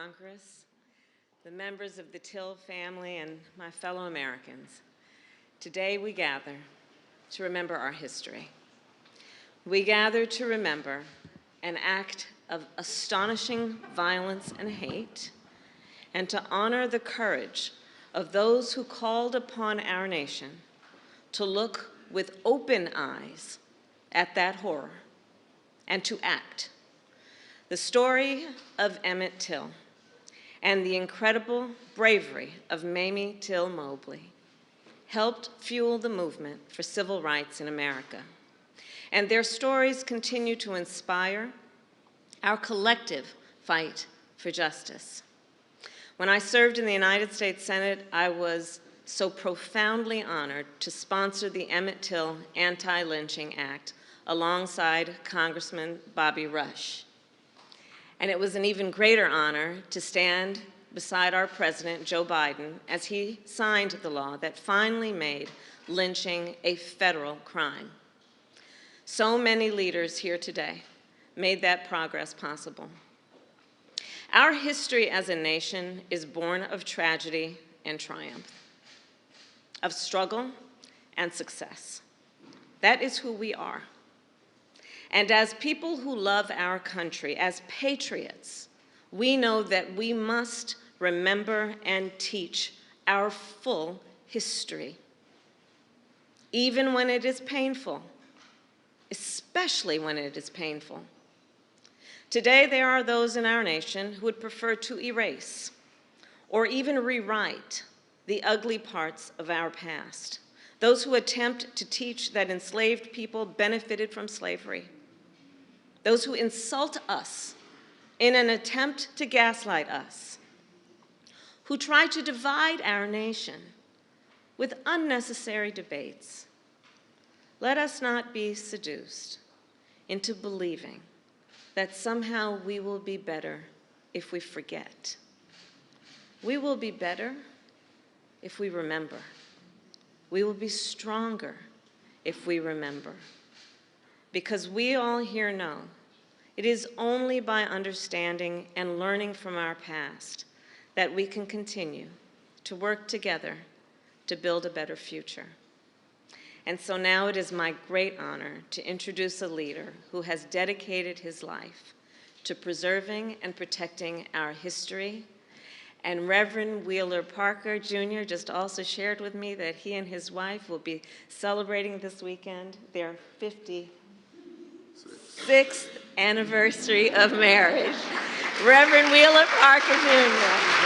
Congress, the members of the Till family, and my fellow Americans. Today we gather to remember our history. We gather to remember an act of astonishing violence and hate, and to honor the courage of those who called upon our nation to look with open eyes at that horror and to act. The story of Emmett Till and the incredible bravery of Till-Mobley helped fuel the movement for civil rights in America. And their stories continue to inspire our collective fight for justice. When I served in the United States Senate, I was so profoundly honored to sponsor the Emmett Till Anti-Lynching Act alongside Congressman Bobby Rush. And it was an even greater honor to stand beside our President, Joe Biden, as he signed the law that finally made lynching a federal crime. So many leaders here today made that progress possible. Our history as a nation is born of tragedy and triumph, of struggle and success. That is who we are. And as people who love our country, as patriots, we know that we must remember and teach our full history, even when it is painful, especially when it is painful. Today, there are those in our nation who would prefer to erase or even rewrite the ugly parts of our past, those who attempt to teach that enslaved people benefited from slavery, those who insult us in an attempt to gaslight us, who try to divide our nation with unnecessary debates. Let us not be seduced into believing that somehow we will be better if we forget. We will be better if we remember. We will be stronger if we remember. Because we all here know it is only by understanding and learning from our past that we can continue to work together to build a better future. And so now it is my great honor to introduce a leader who has dedicated his life to preserving and protecting our history. And Reverend Wheeler Parker, Jr. just also shared with me that he and his wife will be celebrating this weekend their 56th anniversary of marriage. Reverend Wheeler Parker, Jr.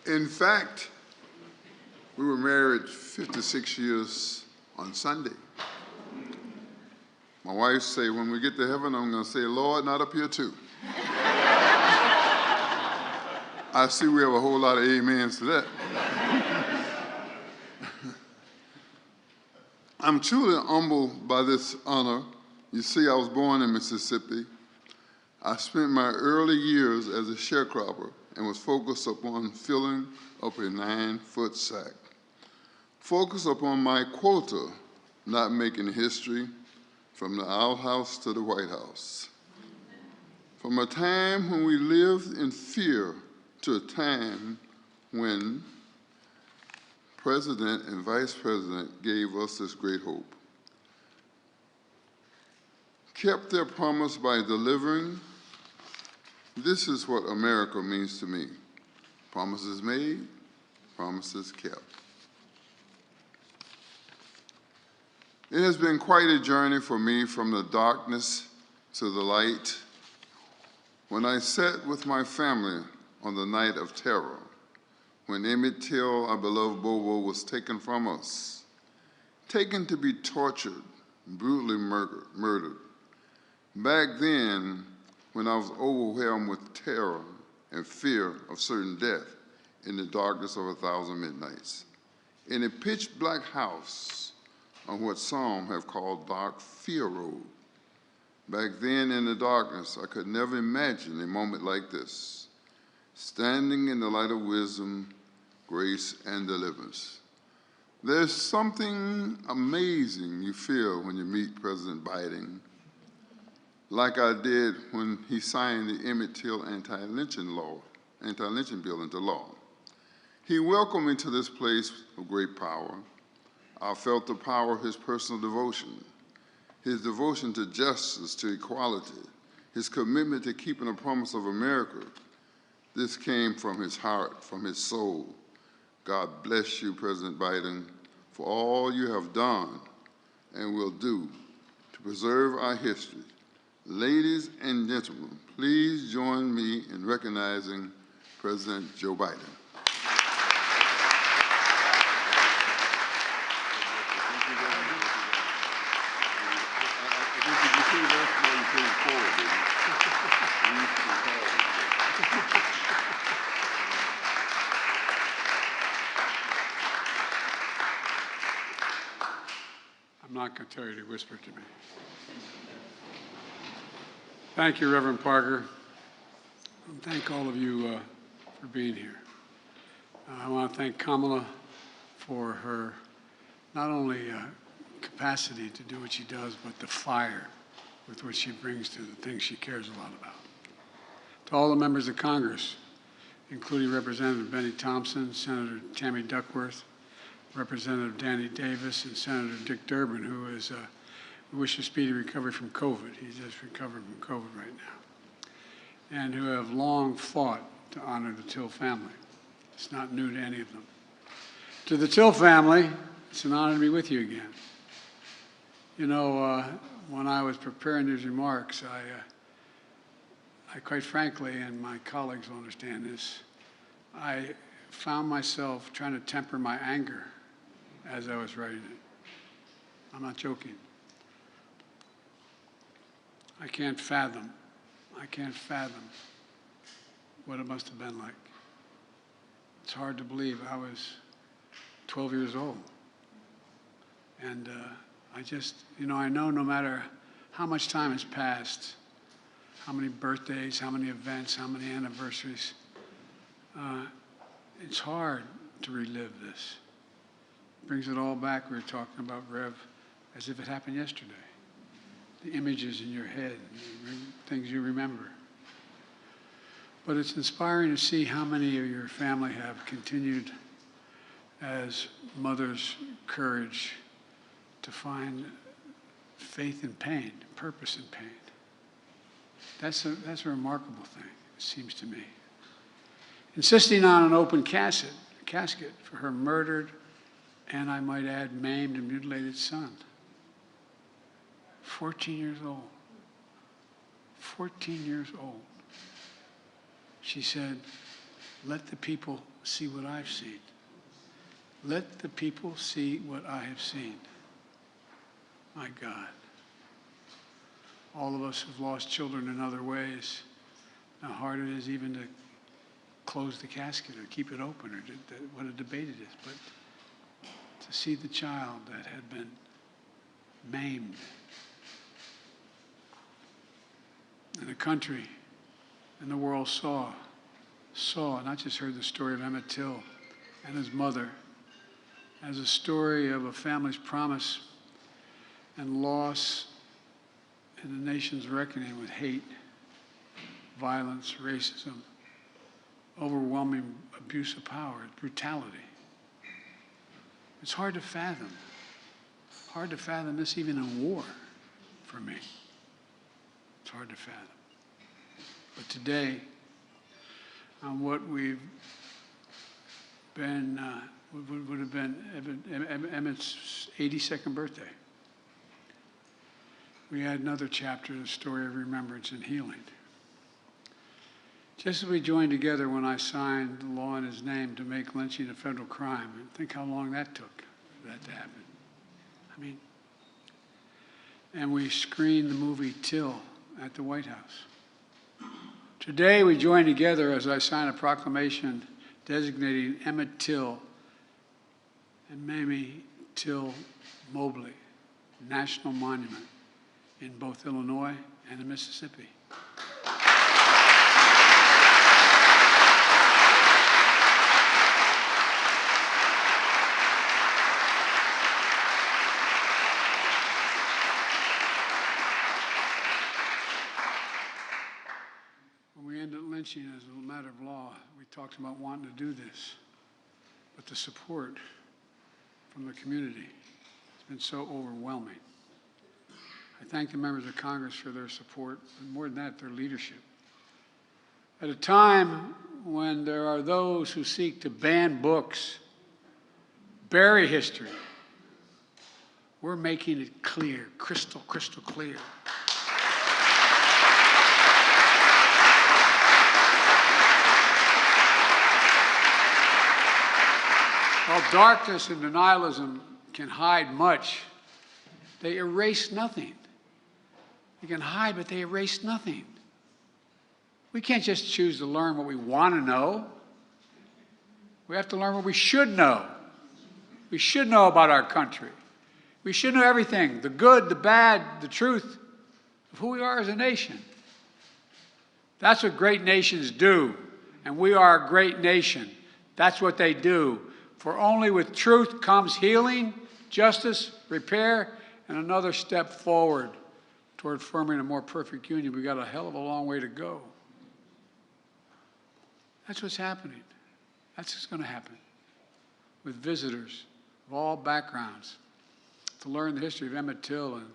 In fact, we were married 56 years on Sunday. My wife say, when we get to heaven, I'm going to say, Lord, not up here too. I see we have a whole lot of amens to that. I'm truly humbled by this honor. You see, I was born in Mississippi. I spent my early years as a sharecropper and was focused upon filling up a 9-foot sack. Focused upon my quota, not making history, from the outhouse to the White House. From a time when we lived in fear to a time when President and Vice President gave us this great hope. Kept their promise by delivering. This is what America means to me. Promises made, promises kept. It has been quite a journey for me from the darkness to the light. When I sat with my family on the night of terror, when Emmett Till, our beloved Bobo, was taken from us, taken to be tortured, brutally murdered. Back then, when I was overwhelmed with terror and fear of certain death in the darkness of 1,000 midnights. in a pitch-black house on what some have called Dark Fear Road. Back then in the darkness, I could never imagine a moment like this, standing in the light of wisdom, grace, and deliverance. There's something amazing you feel when you meet President Biden, like I did when he signed the Emmett Till anti-lynching bill into law. He welcomed me to this place of great power. I felt the power of his personal devotion, his devotion to justice, to equality, his commitment to keeping the promise of America. This came from his heart, from his soul. God bless you, President Biden, for all you have done and will do to preserve our history. Ladies and gentlemen, please join me in recognizing President Joe Biden. I'm not going to tell you to whisper to me. Thank you, Reverend Parker. And thank all of you for being here. I want to thank Kamala for her not only capacity to do what she does, but the fire with which she brings to the things she cares a lot about. To all the members of Congress, including Representative Benny Thompson, Senator Tammy Duckworth, Representative Danny Davis, and Senator Dick Durbin, who is, we wish a speedy recovery from COVID. He's just recovering from COVID right now. And who have long fought to honor the Till family. It's not new to any of them. To the Till family, it's an honor to be with you again. You know, when I was preparing these remarks, I quite frankly, and my colleagues will understand this, I found myself trying to temper my anger as I was writing it. I'm not joking. I can't fathom what it must have been like. It's hard to believe I was 12 years old. And I just, you know, I know no matter how much time has passed, how many birthdays, how many events, how many anniversaries, it's hard to relive this. It brings it all back. We were talking about Rev as if it happened yesterday. The images in your head, things you remember. But it's inspiring to see how many of your family have continued as mothers' courage to find faith in pain, purpose in pain. That's a remarkable thing, it seems to me. Insisting on an open casket for her murdered, and I might add, maimed and mutilated son. 14 years old. 14 years old. She said, let the people see what I've seen. Let the people see what I have seen. My God. All of us have lost children in other ways. How hard it is even to close the casket or keep it open, or what a debate it is. But to see the child that had been maimed, and the country and the world saw, not just heard the story of Emmett Till and his mother, as a story of a family's promise and loss and the nation's reckoning with hate, violence, racism, overwhelming abuse of power, brutality. It's hard to fathom. Hard to fathom this even in war for me. It's hard to fathom. But today, on what we've been, would have been Emmett's 82nd birthday, we had another chapter in the story of remembrance and healing. Just as we joined together when I signed the law in his name to make lynching a federal crime, and think how long that took for that to happen. I mean, and we screened the movie Till at the White House. Today we join together as I sign a proclamation designating Emmett Till and Mamie Till-Mobley National Monument in both Illinois and in Mississippi. When we ended lynching as a matter of law, we talked about wanting to do this, but the support from the community has been so overwhelming. I thank the members of Congress for their support, and more than that, their leadership. At a time when there are those who seek to ban books, bury history, we're making it clear, crystal clear. While darkness and denialism can hide much, they erase nothing. They can hide, but they erase nothing. We can't just choose to learn what we want to know. We have to learn what we should know. We should know about our country. We should know everything, the good, the bad, the truth of who we are as a nation. That's what great nations do, and we are a great nation. That's what they do. For only with truth comes healing, justice, repair, and another step forward toward forming a more perfect union. We've got a hell of a long way to go. That's what's happening. That's what's going to happen with visitors of all backgrounds to learn the history of Emmett Till and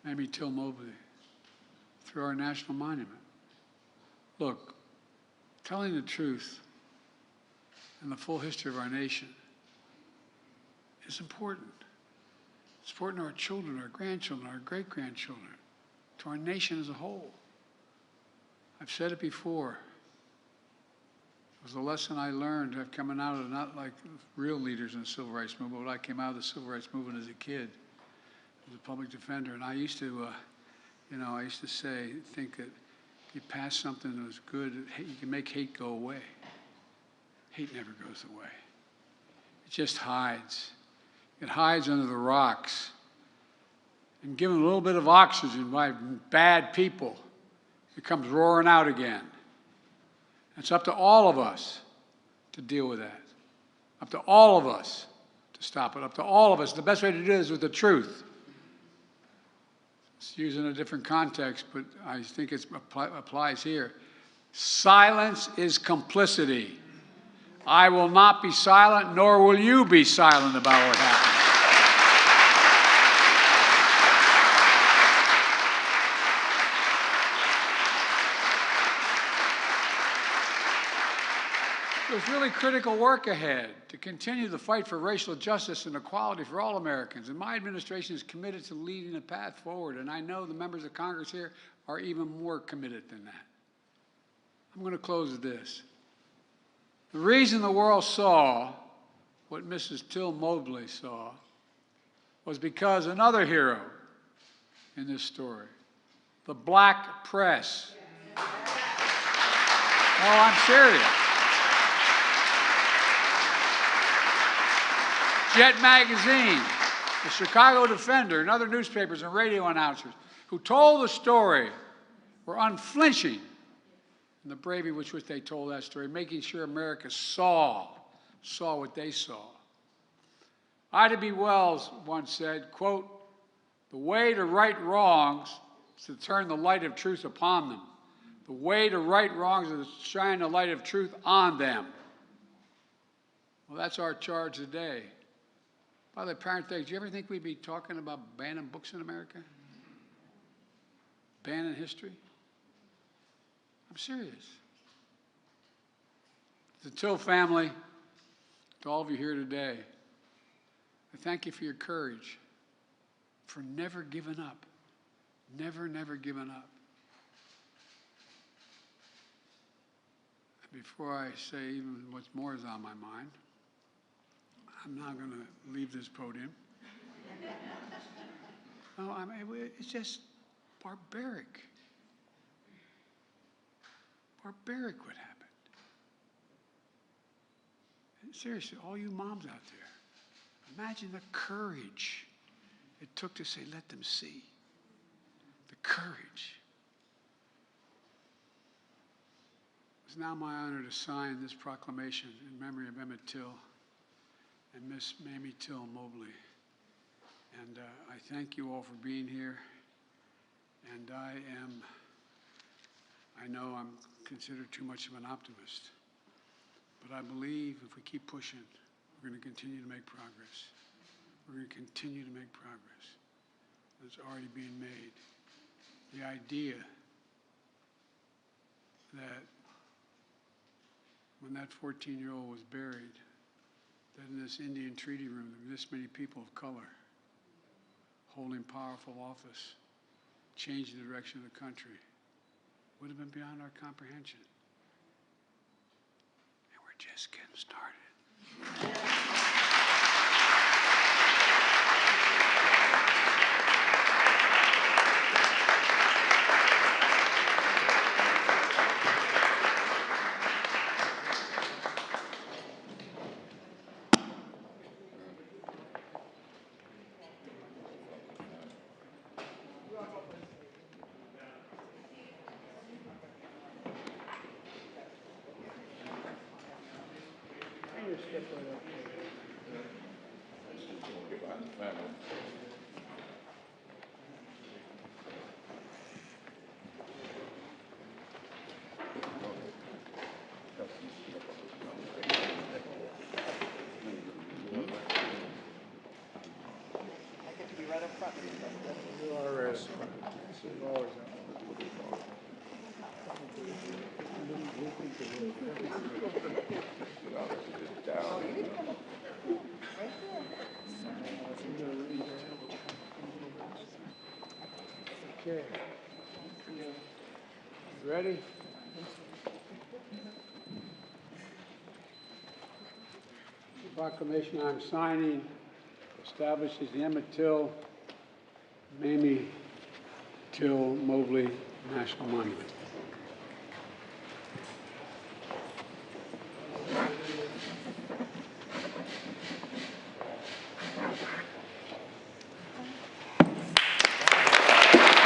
Mamie Till-Mobley through our national monument. Look, telling the truth and the full history of our nation is important. It's important to our children, our grandchildren, our great-grandchildren, to our nation as a whole. I've said it before. It was a lesson I learned coming out of not like real leaders in the civil rights movement, but I came out of the civil rights movement as a kid, as a public defender, and I used to, think that if you pass something that was good, you can make hate go away. Hate never goes away. It just hides. It hides under the rocks. And given a little bit of oxygen by bad people, it comes roaring out again. It's up to all of us to deal with that. Up to all of us to stop it. Up to all of us. The best way to do it is with the truth. It's used in a different context, but I think it applies here. Silence is complicity. I will not be silent, nor will you be silent about what happened. There's really critical work ahead to continue the fight for racial justice and equality for all Americans. And my administration is committed to leading the path forward. And I know the members of Congress here are even more committed than that. I'm going to close with this. The reason the world saw what Mrs. Till-Mobley saw was because another hero in this story, the black press. Oh, I'm serious. Jet Magazine, the Chicago Defender, and other newspapers and radio announcers who told the story were unflinching in the bravery with which they told that story, making sure America saw what they saw. Ida B. Wells once said, quote, "The way to right wrongs is to turn the light of truth upon them. The way to right wrongs is to shine the light of truth on them." Well, that's our charge today. By the way, parenthetic, do you ever think we'd be talking about banning books in America? Banning history? I'm serious. To the Till family, to all of you here today, I thank you for your courage, for never giving up. Never giving up. Before I say even what's more is on my mind, I'm not going to leave this podium. No, I mean, it's just barbaric. Barbaric what happened. And seriously, all you moms out there, Imagine the courage it took to say, let them see. The courage. It's now my honor to sign this proclamation in memory of Emmett Till and Miss Mamie Till-Mobley. And I thank you all for being here. And I know I'm considered too much of an optimist, but I believe if we keep pushing, we're going to continue to make progress. We're going to continue to make progress. It's already being made. The idea that when that 14-year-old was buried, that in this Indian treaty room, there were this many people of color holding powerful office, changing the direction of the country, would have been beyond our comprehension. And we're just getting started. Okay. You ready? The proclamation I'm signing establishes the Emmett Till, Mamie Till-Mobley National Monument.